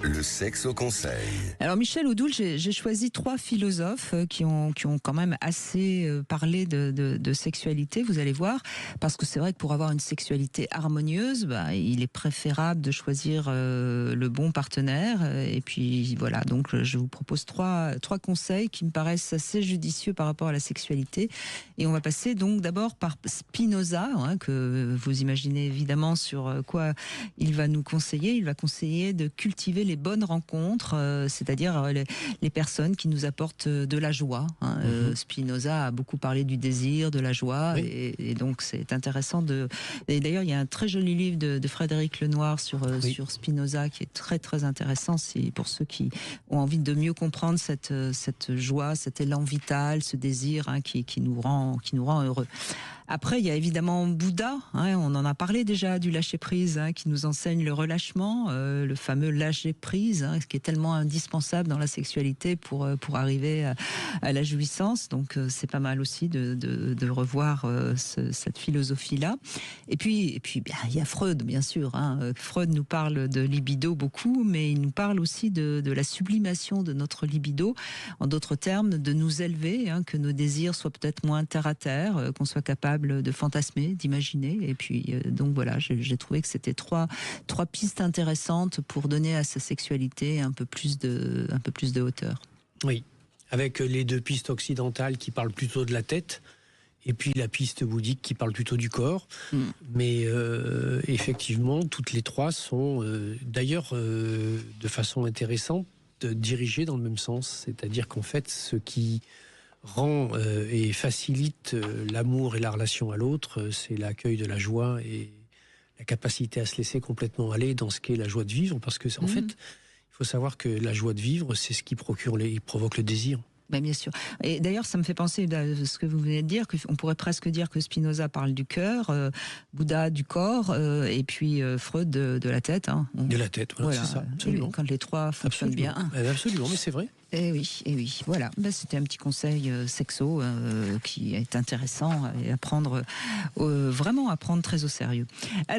Le sexe au conseil. Alors Michel Odoul, j'ai choisi 3 philosophes qui ont quand même assez parlé de sexualité, vous allez voir, parce que c'est vrai que pour avoir une sexualité harmonieuse, il est préférable de choisir le bon partenaire. Et puis voilà, donc je vous propose trois conseils qui me paraissent assez judicieux par rapport à la sexualité. Et on va passer donc d'abord par Spinoza, que vous imaginez évidemment sur quoi il va nous conseiller. Il va conseiller de cultiver les bonnes rencontres, c'est-à-dire les personnes qui nous apportent de la joie. Spinoza a beaucoup parlé du désir, de la joie, oui. et donc c'est intéressant Et d'ailleurs, il y a un très joli livre de Frédéric Lenoir sur Spinoza qui est très très intéressant. C'est pour ceux qui ont envie de mieux comprendre cette joie, cet élan vital, ce désir qui nous rend heureux. Après, il y a évidemment Bouddha, on en a parlé déjà du lâcher-prise, qui nous enseigne le relâchement, le fameux lâcher-prise, ce qui est tellement indispensable dans la sexualité pour arriver à la jouissance. Donc c'est pas mal aussi de revoir cette philosophie-là. Et puis il y a Freud, bien sûr. Freud nous parle de libido beaucoup, mais il nous parle aussi de la sublimation de notre libido. En d'autres termes, de nous élever, que nos désirs soient peut-être moins terre à terre, qu'on soit capable de fantasmer, d'imaginer. Et puis donc voilà, j'ai trouvé que c'était trois pistes intéressantes pour donner à sa sexualité un peu plus de hauteur. Oui, avec les 2 pistes occidentales qui parlent plutôt de la tête, et puis la piste bouddhique qui parle plutôt du corps. Mais effectivement, toutes les 3 sont d'ailleurs de façon intéressante dirigées dans le même sens. C'est-à-dire qu'en fait, ce qui rend et facilite l'amour et la relation à l'autre, c'est l'accueil de la joie et la capacité à se laisser complètement aller dans ce qu'est la joie de vivre, parce que en fait, il faut savoir que la joie de vivre, c'est ce qui provoque le désir. Bien sûr. Et d'ailleurs, ça me fait penser à ce que vous venez de dire, qu'on pourrait presque dire que Spinoza parle du cœur, Bouddha du corps, et puis Freud de la tête. De la tête, voilà, c'est ça, absolument. Quand les 3 fonctionnent bien. Absolument, mais c'est vrai. Et oui, voilà. C'était un petit conseil sexo qui est intéressant et vraiment à prendre très au sérieux.